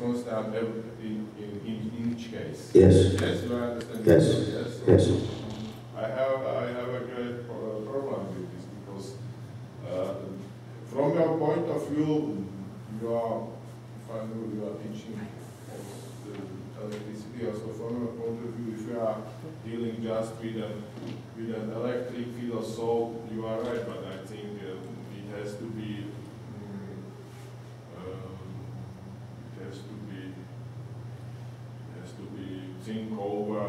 constant in each case. Yes. Yes, you understand? Yes. Yes. Yes. I have a great problem with this because from your point of view, you are teaching electricity. Also, from your point of view, if you are dealing just with an electric field or so, you are right. But I think it has to be think over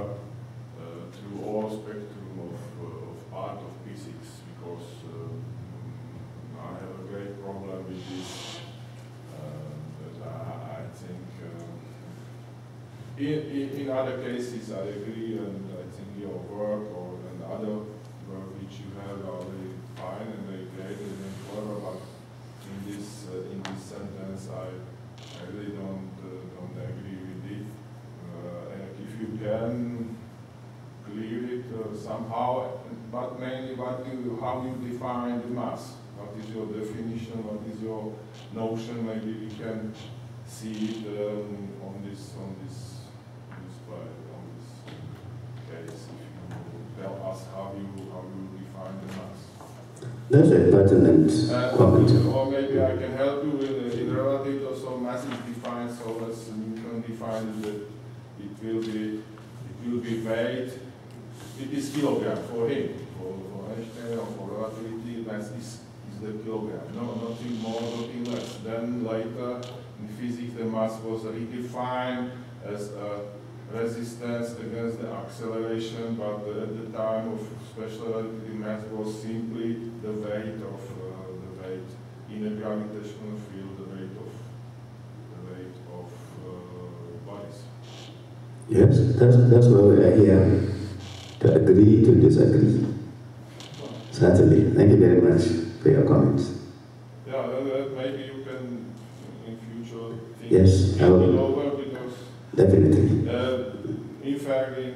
through all spectrum of part of physics, because I have a great problem with this. But I think in other cases I agree, and I think your work and other work which you have are very fine and very great and very clever. But in this sentence, I really don't agree with it. If you can clear it somehow, but mainly how you define the mass. What is your definition? What is your notion? Maybe we can see it on this case. If you tell us how you define the mass. That's a pertinent comment. Or maybe I can help you in relativity. Also, mass is defined so as Newton defined that it will be weight. It is kilogram for him. For Einstein or for relativity, mass is the kilogram. No, nothing more, nothing less. Then later in physics, the mass was redefined as a resistance against the acceleration, but at the time of special relativity, mass was simply the weight in a gravitational field, the weight of bodies. Yes, that's why we are here, to agree to disagree. Certainly. Thank you very much for your comments. Yeah, maybe you can in future think yes, I will. it over, because definitely. In fact, in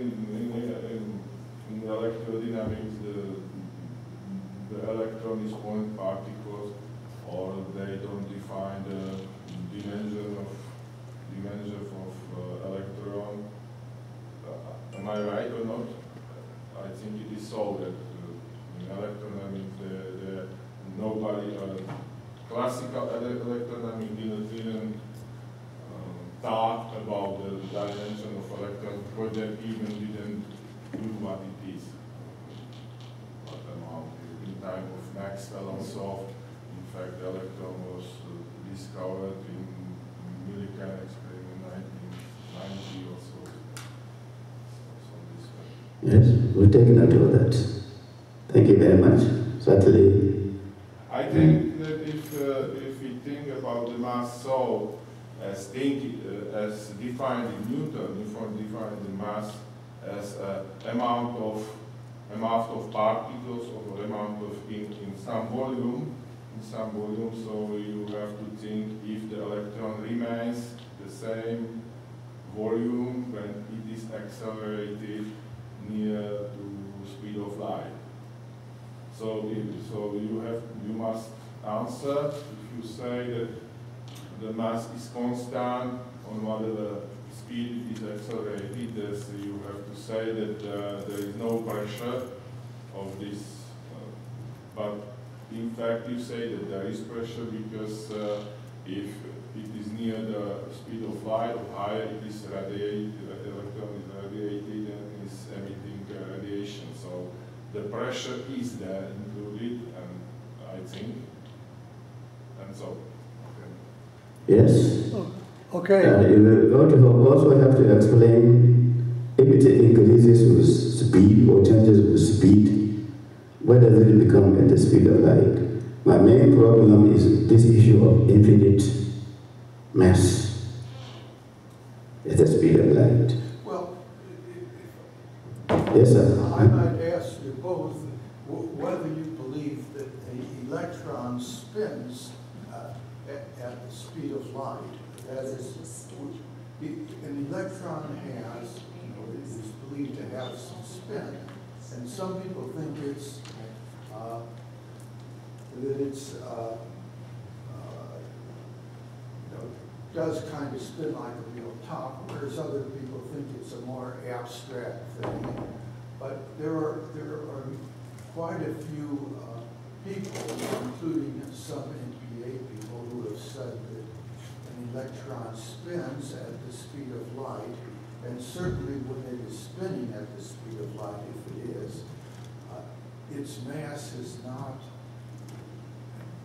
electrodynamics, the electron is point particles, or they don't define the dimension of electron. Am I right or not? I think it is so that in electrodynamics, nobody, classical electrodynamics didn't talk about the dimension of electron, because they even didn't do what it is. But in time of Maxwell and so, in fact, the electron was discovered in millikan experiment 1990 or so. Yes, we'll take note of that. Thank you very much. Certainly. I think that if we think about the mass so as defined in Newton, if we define the mass as amount of particles or amount of in some volume, so you have to think if the electron remains the same volume when it is accelerated near to speed of light. So you must answer if you say that the mass is constant on whatever speed it is accelerated. So you have to say that there is no pressure of this, but in fact you say that there is pressure because if it is near the speed of light or higher, it is radiated, the electron is radiated and is emitting radiation. So the pressure is there included, and I think, and so. Okay. Yes. Okay. You will also have to explain if it increases with speed or changes with speed, where does it become at the speed of light? My main problem is this issue of infinite mass at the speed of light. Well, yes, sir. I might ask you both whether you believe that the electron spins at the speed of light. That is, an electron is believed to have some spin, and some people think it's does kind of spin like a real top, whereas other people think it's a more abstract thing. But there are quite a few people, including some NPA people, who have said that an electron spins at the speed of light, and certainly when it is spinning at the speed of light, if it is, its mass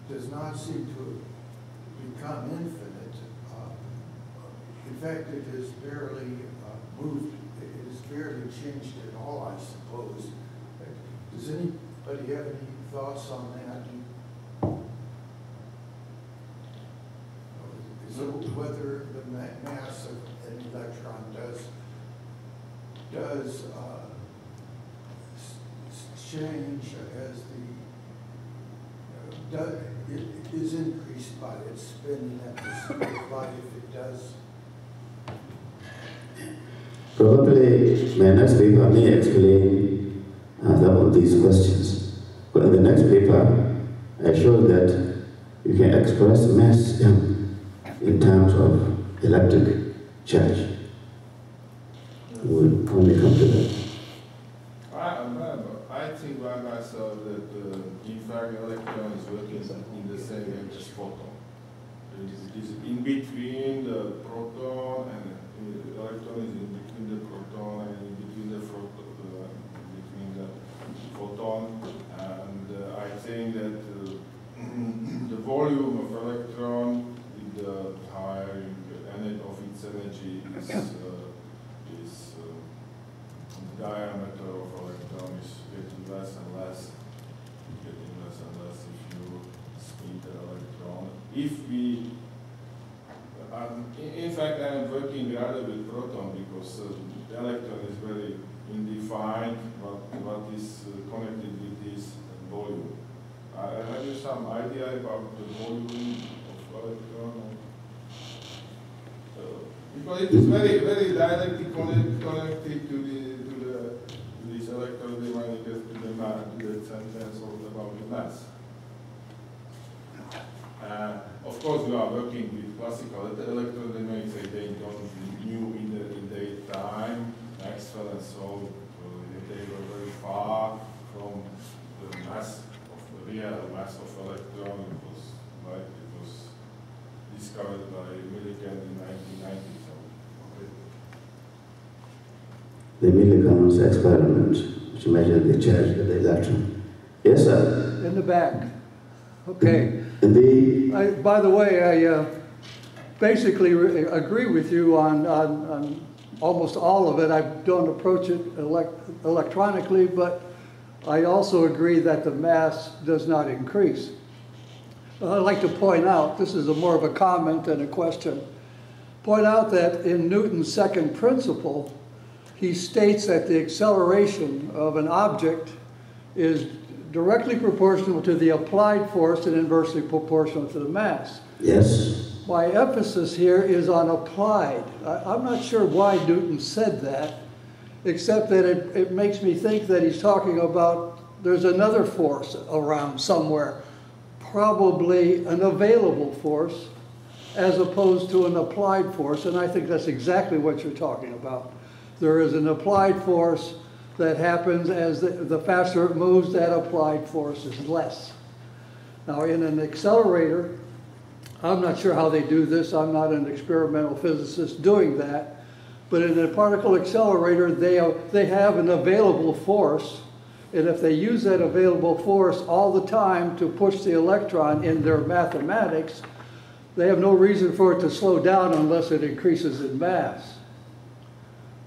does not seem to become infinite. In fact, it has barely moved. It has barely changed at all, I suppose. Does anybody have any thoughts on that? So whether the mass of an electron does change as it is increased by its spinning at the speed of light, if it does. Probably my next paper may explain some of these questions. But in the next paper, I showed that you can express mass in terms of electric charge. We'll only come to that. I think by myself that in fact electron is working in the same way as photon. It is in between the proton and the electron is in between the proton and in between the photon. And I think that the volume of electron with the higher of its energy is the diameter of electron is getting less and less. If you speed the electron. If we in fact, I am working rather with proton because the electron is very undefined what is connected with this volume. Have you some idea about the volume of electron? Because it is very, very directly connected to this electro-dynamic, to the sentence about the mass. Of course, we are working with classical electrodynamics. They don't knew in their time, Maxwell and so they were very far from the mass of the real mass of electron. It was discovered by Millikan in 1990. The Millikan's experiment, which measured the charge of the electron. Yes, sir? In the back. Okay. By the way, I basically agree with you on almost all of it. I don't approach it electronically, but I also agree that the mass does not increase. I'd like to point out, this is more of a comment than a question, point out that in Newton's second principle, he states that the acceleration of an object is directly proportional to the applied force and inversely proportional to the mass. Yes. My emphasis here is on applied. I'm not sure why Newton said that, except that it makes me think that he's talking about there's another force around somewhere, probably an available force as opposed to an applied force, and I think that's exactly what you're talking about. There is an applied force that happens as the faster it moves, that applied force is less. Now in an accelerator, I'm not sure how they do this, I'm not an experimental physicist doing that, but in a particle accelerator, they have an available force, and if they use that available force all the time to push the electron in their mathematics, they have no reason for it to slow down unless it increases in mass.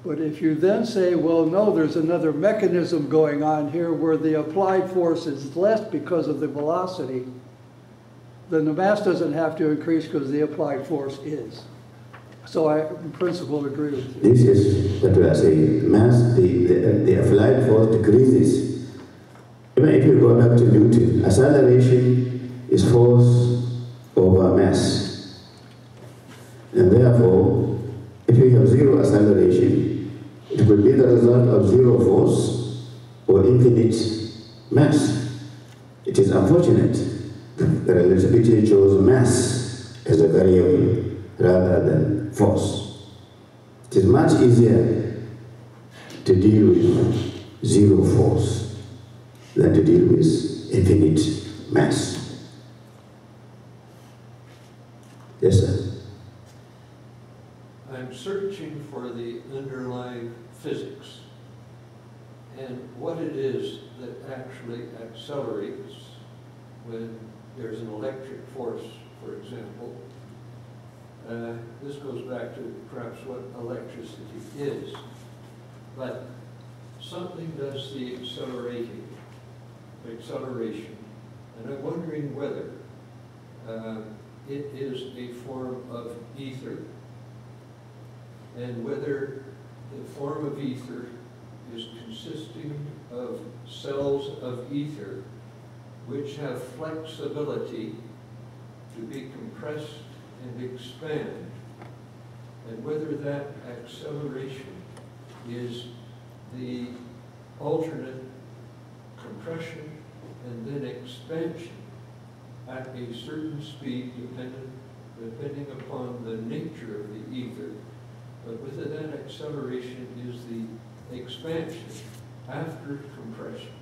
But if you then say, well, no, there's another mechanism going on here where the applied force is less because of the velocity, then the mass doesn't have to increase because the applied force is. So I, in principle, agree with you. This is what we are saying. Mass, the applied force decreases. Even if you go back to Newton, acceleration is force over mass. And therefore, if you have zero acceleration, it will be the result of zero force or infinite mass. It is unfortunate. The relativity shows mass as a variable, rather than force. It is much easier to deal with zero force than to deal with infinite mass. Yes, sir. I'm searching for the underlying physics and what it is that actually accelerates when there's an electric force, for example. This goes back to perhaps what electricity is, but something does the acceleration, and I'm wondering whether it is a form of ether, and whether the form of ether is consisting of cells of ether which have flexibility to be compressed and expand, and whether that acceleration is the alternate compression and then expansion at a certain speed depending upon the nature of the ether, but whether that acceleration is the expansion after compression.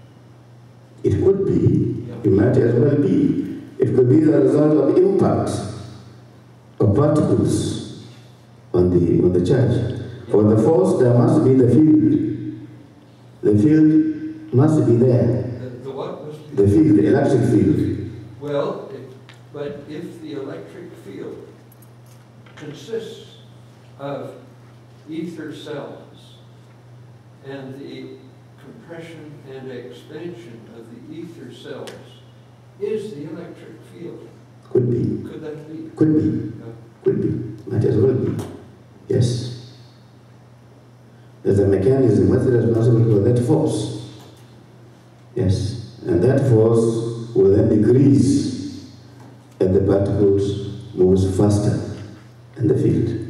It could be, it might as well be. It could be the result of impact of particles on the charge. For the force, there must be the field. The field must be there. The what must be? The field, the electric field. Well, but if the electric field consists of ether cells and the compression and expansion of the ether cells is the electric field. Could be. Could that be? Could be. No. Could be. Might as well be. Yes. There's a mechanism that's responsible for that force. Yes. And that force will then decrease as the particles moves faster in the field.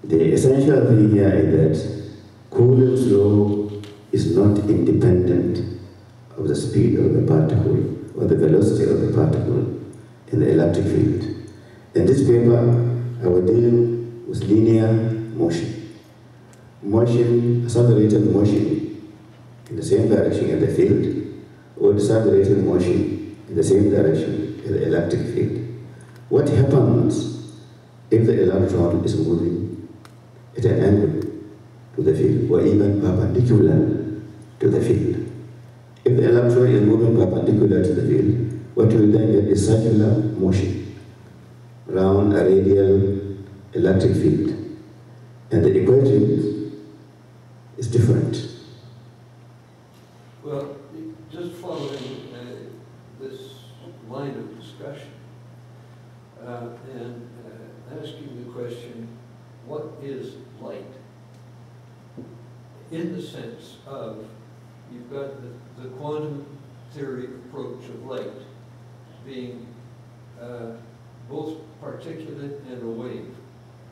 The essential thing here is that Coulomb's law is not independent of the speed of the particle or the velocity of the particle in the electric field. In this paper, I was dealing with linear motion. Motion, accelerated motion in the same direction in the field, or decelerated motion in the same direction in the electric field. What happens if the electron is moving at an angle to the field, or even perpendicular to the field? If the electron is moving perpendicular to the field, what you will then get is circular motion around a radial electric field. And the equation is different. Well, just following this line of discussion and asking the question, what is light? In the sense of, you've got the quantum theory approach of light being both particulate and a wave,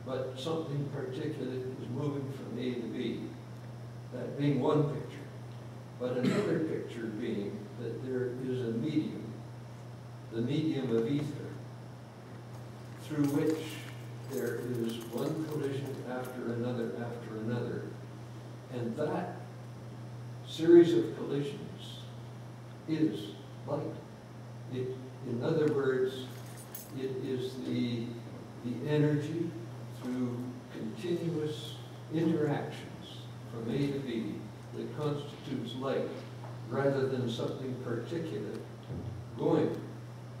but something particulate is moving from A to B, that being one picture. But another picture being that there is a medium, the medium of ether, through which there is one collision after another, and that series of collisions is light. In other words, it is the energy through continuous interactions from A to B that constitutes light, rather than something particulate going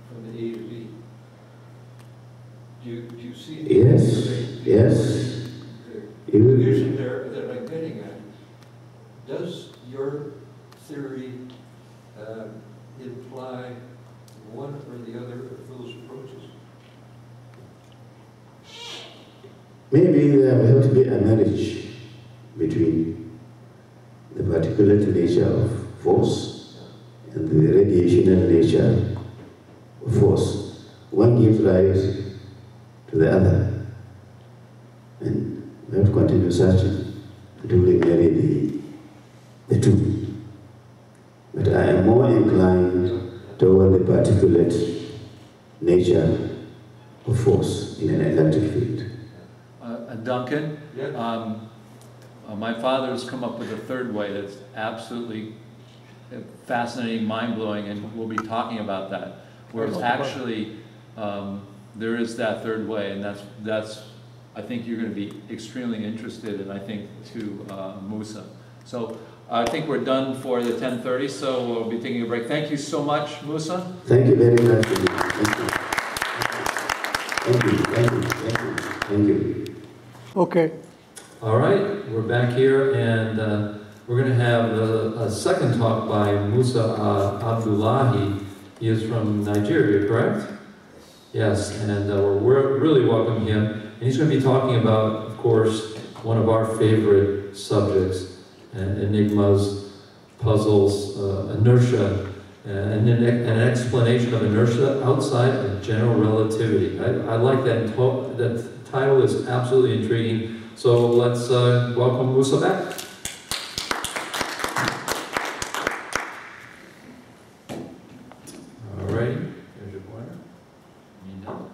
from A to B. Do you see the Yes. the vision there that I'm getting at? Does your theory imply one or the other of those approaches? Maybe there will have to be a marriage between the particulate nature of force and the radiational nature of force. One gives rise to the other. And we have to continue searching until we marry the two. But I am more inclined toward the particulate nature of force in an electric field. Duncan, Yeah. my father's come up with a third way that's absolutely fascinating, mind-blowing, and we'll be talking about that. Whereas actually, there is that third way, and that's I think you're going to be extremely interested in, I think, to Musa. So I think we're done for the 10:30, so we'll be taking a break. Thank you so much, Musa. Thank you very much. Thank you. Thank you. Thank you. Thank you. Thank you. Okay. All right, we're back here, and we're going to have a second talk by Musa Abdullahi. He is from Nigeria, correct? Yes, and we're really welcome him. And he's going to be talking about, of course, one of our favorite subjects, enigmas, puzzles, inertia, and an explanation of inertia outside of general relativity. I like that. That title is absolutely intriguing. So let's welcome Musa back. All right, here's your pointer. You know.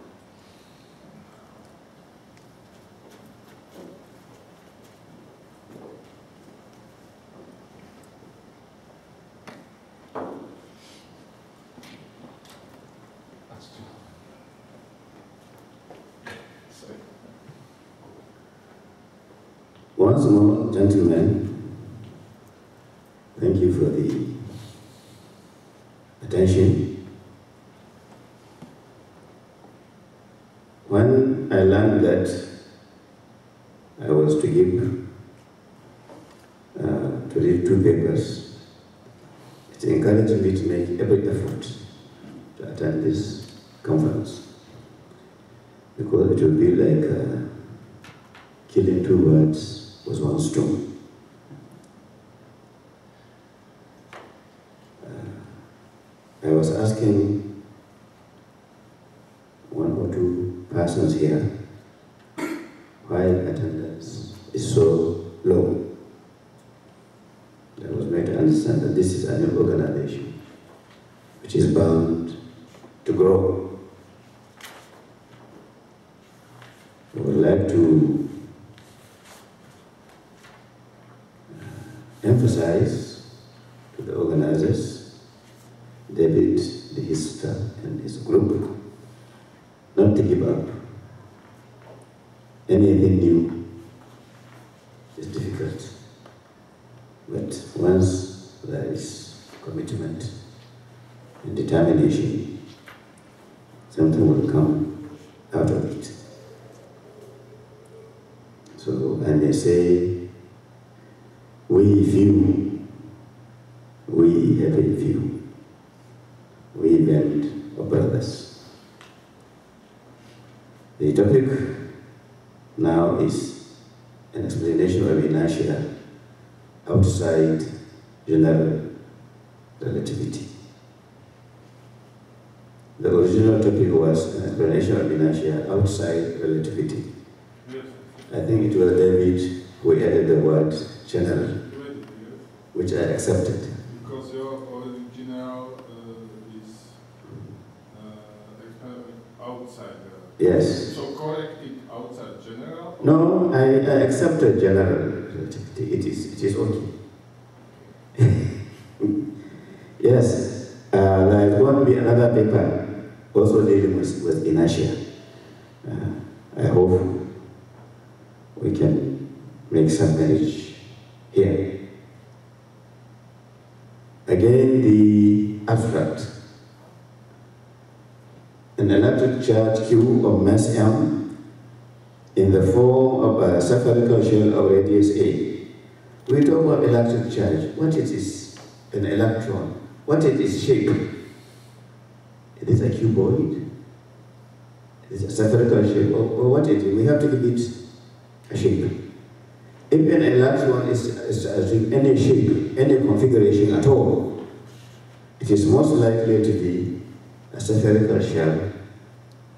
Once more, gentlemen, thank you for the attention. When I learned that I was to give, to read 2 papers, it encouraged me to make every effort to attend this conference, because it would be like killing 2 birds with 1 stone. I was asking 1 or 2 persons here why attendance is so low. I was made to understand that this is a new organization which is bound to grow. I would like to emphasize to the organizers, David, the Hista, and his group, not to give up. Anything new is difficult, but once there is commitment and determination, something will come out of it. So I may say, we few, we have a few, we band of brothers. The topic now is an explanation of inertia outside general relativity. The original topic was an explanation of inertia outside relativity. I think it was David who added the word general, which I accepted. Because your original is outside. Yes. So correct it outside general? No, I accepted general relativity. It is okay. Yes. There is going to be another paper also dealing with inertia. I hope we can make some manage here. Again, the abstract. An electric charge Q of mass M in the form of a spherical shell of radius A. We talk about electric charge. What it is an electron? What it is shape? It is a cuboid. It is a spherical shape. Or what it is? We have to give it a shape. If an electron is any shape, any configuration at all, it is most likely to be a spherical shell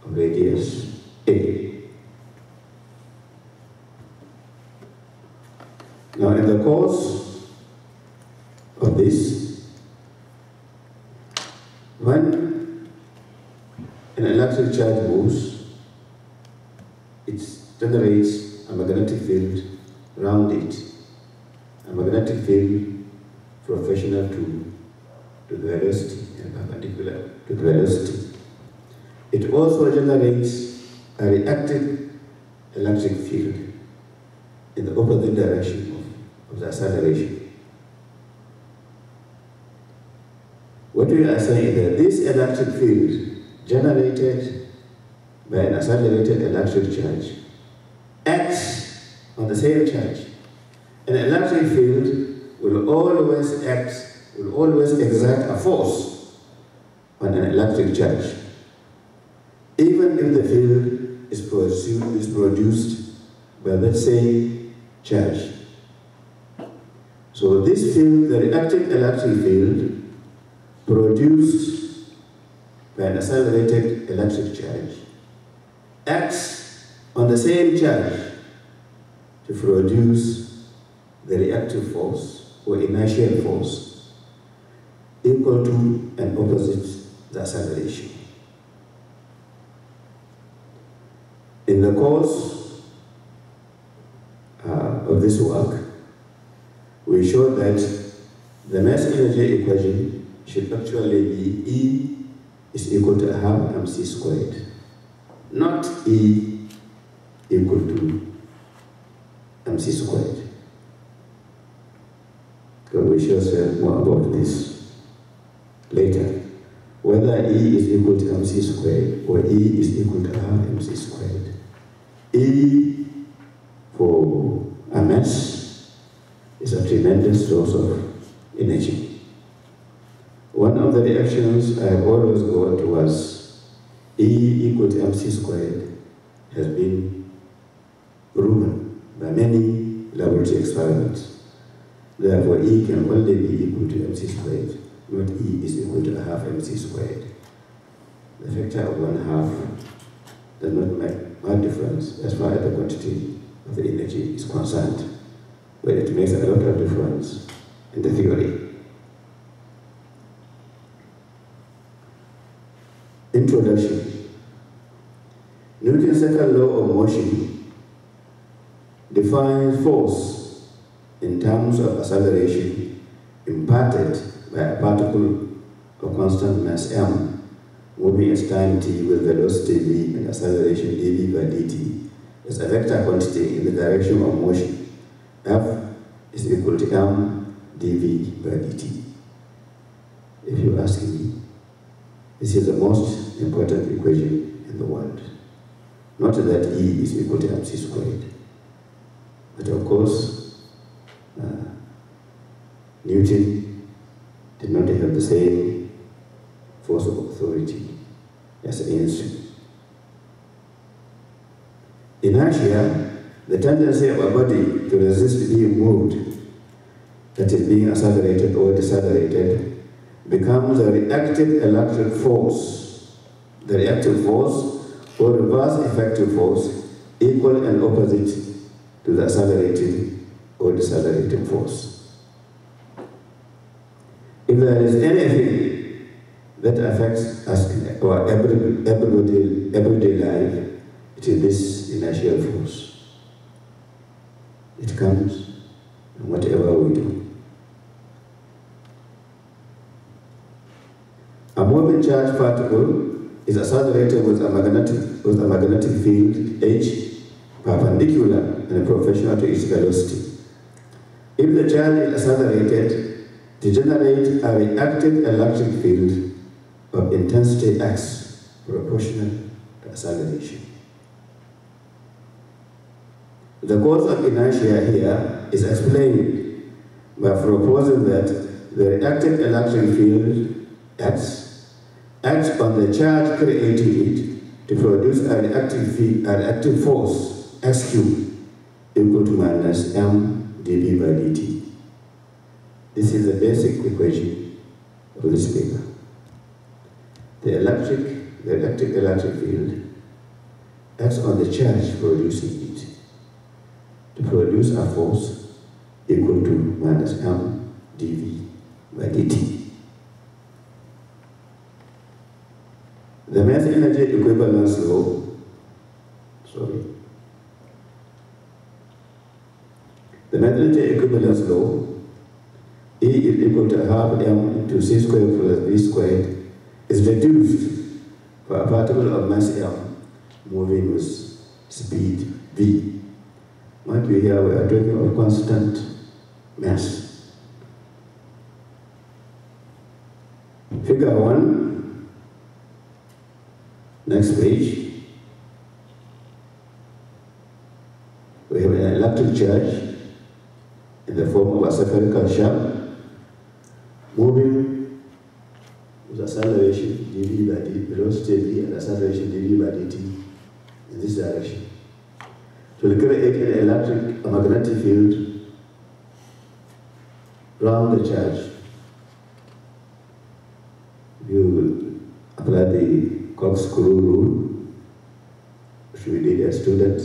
of radius A. Now, in the course of this, when an electric charge moves, it generates a magnetic field around it, a magnetic field proportional to the velocity and perpendicular to the velocity. It also generates a reactive electric field in the opposite direction of the acceleration. What we are saying is that this electric field generated by an accelerated electric charge acts on the same charge. An electric field will always exert a force on an electric charge, even if the field is produced by the same charge. So this field, the reactive electric field, produced by an accelerated electric charge, acts on the same charge to produce the reactive force or inertial force equal to and opposite the acceleration. In the course of this work, we showed that the mass energy equation should actually be E is equal to half mc squared, not E equal to mc squared. So we shall say more about this later. Whether E is equal to mc squared or E is equal to half mc squared. E for a mass is a tremendous source of energy. One of the reactions I have always got was E equal to mc squared has been proven by many laboratory experiments. Therefore, E can only be equal to mc squared, not E is equal to half mc squared. The factor of 1/2 does not make much difference as far as the quantity of the energy is concerned, but it makes a lot of difference in the theory. Introduction. Newton's second law of motion defines force in terms of acceleration imparted by a particle of constant mass m moving at time t with velocity v and acceleration dv by dt as a vector quantity in the direction of motion. F is equal to m dv by dt. If you ask me, this is the most important equation in the world. Not that E is equal to mc squared. But of course, Newton did not have the same force of authority as Einstein. Inertia, the tendency of a body to resist being moved, that is being accelerated or decelerated, becomes a reactive electric force. The reactive force or reverse effective force equal and opposite to the accelerating or decelerating force. If there is anything that affects us in our everyday life, it is this inertial force. It comes in whatever we do. A moving charged particle is accelerated with a magnetic field H perpendicular and proportional to its velocity. If the charge is accelerated, to generate a reactive electric field of intensity x proportional to acceleration. The cause of inertia here is explained by proposing that the reactive electric field x acts on the charge creating it to produce a reactive force x cubed equal to minus m dv by dt. This is the basic equation of this paper. The reactive electric field acts on the charge producing it to produce a force equal to minus m dv by dt. The mass energy equivalence law, The magnetic equivalence law, E is equal to half m into c squared plus v squared, is reduced for a particle of mass m moving with speed v. Mind you, here we are talking of constant mass. Figure 1, next page. We have an electric charge in the form of a spherical shell moving with acceleration dv by dt, velocity v and acceleration dv by dt in this direction. To create a magnetic field around the charge, you apply the corkscrew rule, which we did as students,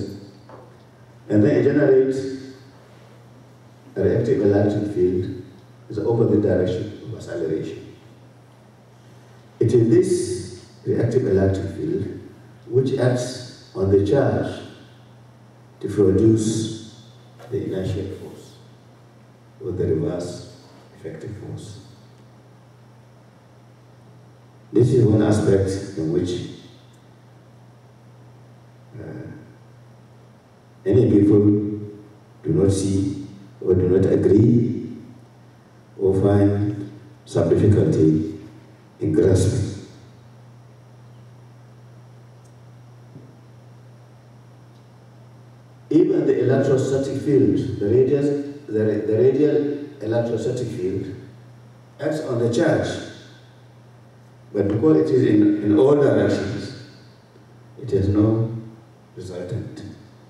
and then it generates a reactive electric field in the opposite direction of acceleration. It is this reactive electric field which acts on the charge to produce the inertial force or the reverse effective force. This is one aspect in which many people do not see or do not agree or find some difficulty in grasping. Even the electrostatic field, the radial electrostatic field, acts on the charge, but because it is in all directions, it has no resultant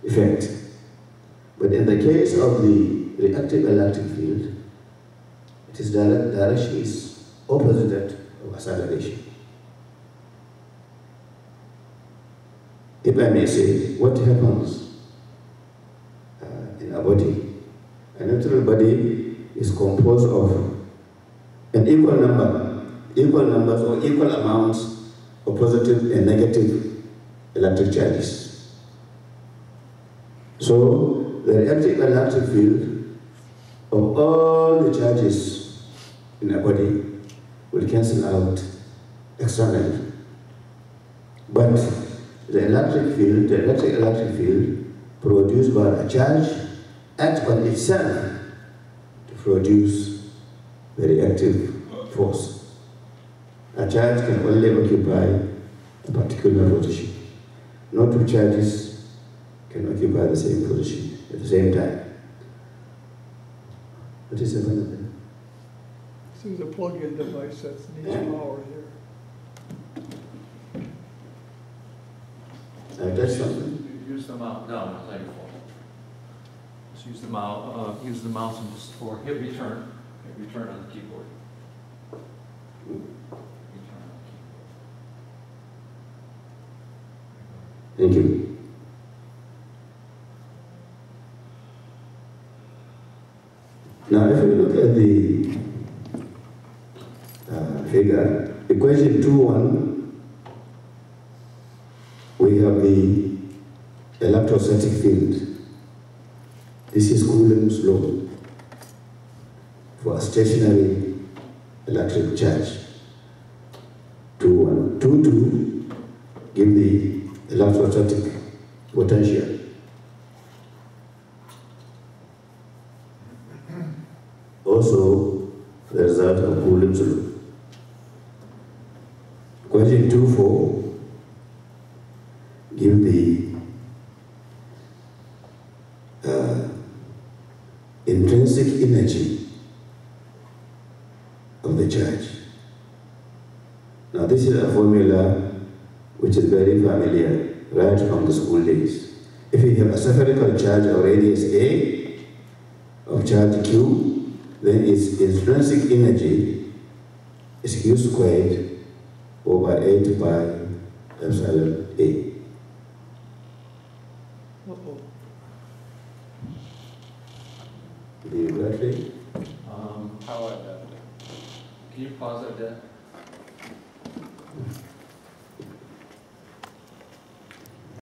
effect. But in the case of the reactive electric field, its direction is opposite that of acceleration. If I may say, what happens in a body? A natural body is composed of an equal numbers or equal amounts of positive and negative electric charges. So the reactive electric field of all the charges in a body will cancel out externally. But the electric electric field produced by a charge acts on itself to produce the reactive force. A charge can only occupy a particular position. No two charges can occupy the same position at the same time. What is another? This is a plug-in device that needs power here. That's something. Use the mouse. No, not your fault. Just use the mouse. Use the mouse and just or hit return. Hit return on the keyboard. Return on the keyboard. Thank you. Now, if we look at the figure, equation 2.1, we have the electrostatic field. This is Coulomb's law for a stationary electric charge. 2.1. 2.2 give the electrostatic potential. Also, the result of Coulomb's law. Equation 2.4 give the intrinsic energy of the charge. Now this is a formula which is very familiar right from the school days. If you have a spherical charge of radius A of charge Q, then its intrinsic energy is Q squared over 8 pi epsilon A. Do you got it? How about that? Can you pause that, Dad?